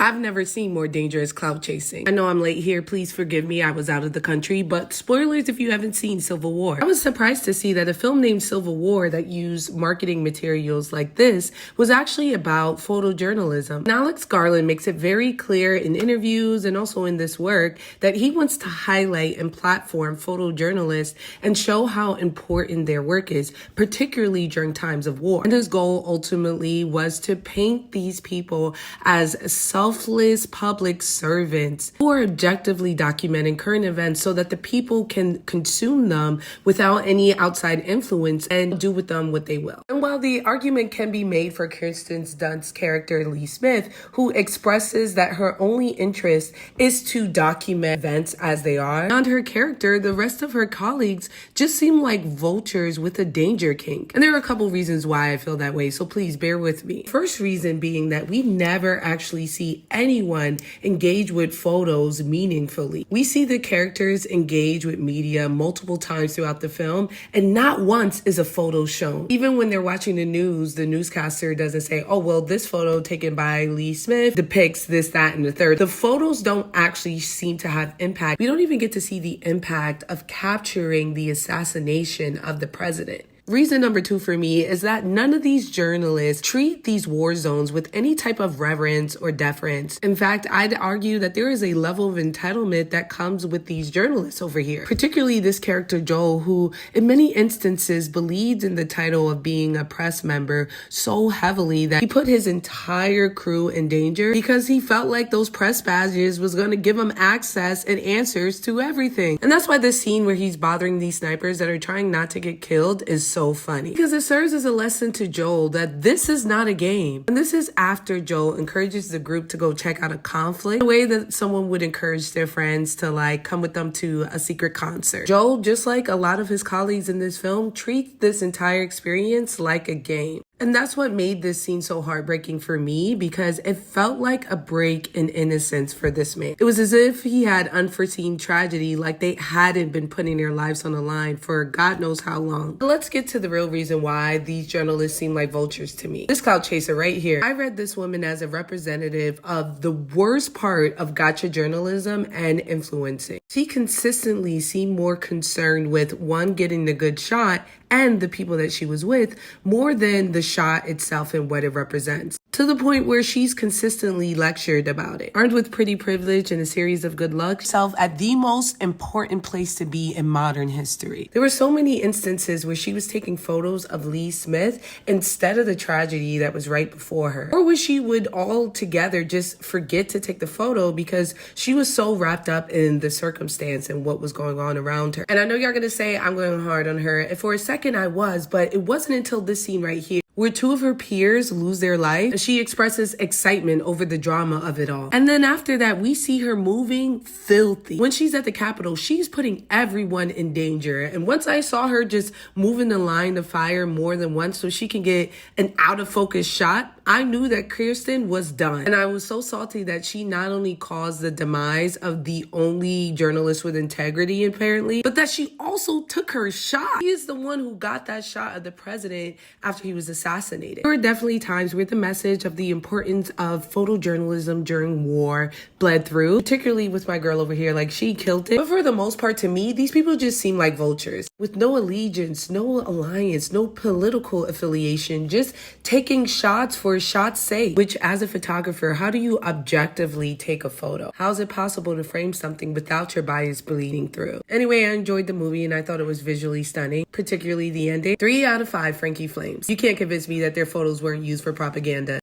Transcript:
I've never seen more dangerous clout chasing. I know I'm late here, please forgive me, I was out of the country, but spoilers if you haven't seen Civil War. I was surprised to see that a film named Civil War that used marketing materials like this was actually about photojournalism. And Alex Garland makes it very clear in interviews and also in this work that he wants to highlight and platform photojournalists and show how important their work is, particularly during times of war. And his goal ultimately was to paint these people as selfless public servants who are objectively documenting current events so that the people can consume them without any outside influence and do with them what they will. And while the argument can be made for Kirsten Dunst's character Lee Smith, who expresses that her only interest is to document events as they are, beyond her character, the rest of her colleagues just seem like vultures with a danger kink. And there are a couple reasons why I feel that way, so please bear with me. First reason being that we never actually see anyone engage with photos meaningfully. We see the characters engage with media multiple times throughout the film, and not once is a photo shown. Even when they're watching the news, the newscaster doesn't say, oh, well, this photo taken by Lee Smith depicts this, that, and the third. The photos don't actually seem to have impact. We don't even get to see the impact of capturing the assassination of the president. Reason number two for me is that none of these journalists treat these war zones with any type of reverence or deference. In fact, I'd argue that there is a level of entitlement that comes with these journalists over here, particularly this character Joel, who in many instances believed in the title of being a press member so heavily that he put his entire crew in danger because he felt like those press badges was going to give him access and answers to everything. And that's why this scene where he's bothering these snipers that are trying not to get killed is so funny, because it serves as a lesson to Joel that this is not a game. And this is after Joel encourages the group to go check out a conflict, the way that someone would encourage their friends to like come with them to a secret concert. Joel, just like a lot of his colleagues in this film, treats this entire experience like a game. And that's what made this scene so heartbreaking for me, because it felt like a break in innocence for this man. It was as if he had unforeseen tragedy, like they hadn't been putting their lives on the line for God knows how long. But let's get to the real reason why these journalists seem like vultures to me. This clout chaser right here. I read this woman as a representative of the worst part of gotcha journalism and influencing. She consistently seemed more concerned with, one, getting the good shot and the people that she was with more than the shot itself and what it represents, to the point where she's consistently lectured about it. Armed with pretty privilege and a series of good luck, herself at the most important place to be in modern history. There were so many instances where she was taking photos of Lee Smith instead of the tragedy that was right before her, or where she would altogether just forget to take the photo because she was so wrapped up in the circumstance and what was going on around her. And I know y'all gonna say I'm going hard on her, and for a second I was, but it wasn't until this scene right here where two of her peers lose their life and she expresses excitement over the drama of it all. And then after that, we see her moving filthy. When she's at the Capitol, she's putting everyone in danger. And once I saw her just moving the line of fire more than once so she can get an out of focus shot, I knew that Kirsten was done. And I was so salty that she not only caused the demise of the only journalist with integrity, apparently, but that she also took her shot. She is the one who got that shot of the president after he was assassinated. There were definitely times where the message of the importance of photojournalism during war bled through, particularly with my girl over here, like she killed it. But for the most part, to me, these people just seem like vultures with no allegiance, no alliance, no political affiliation, just taking shots for shot's sake. Which, as a photographer, how do you objectively take a photo? How is it possible to frame something without your bias bleeding through? Anyway, I enjoyed the movie and I thought it was visually stunning, particularly the ending. 3 out of 5 Frankie Flames. You can't convince me that their photos weren't used for propaganda.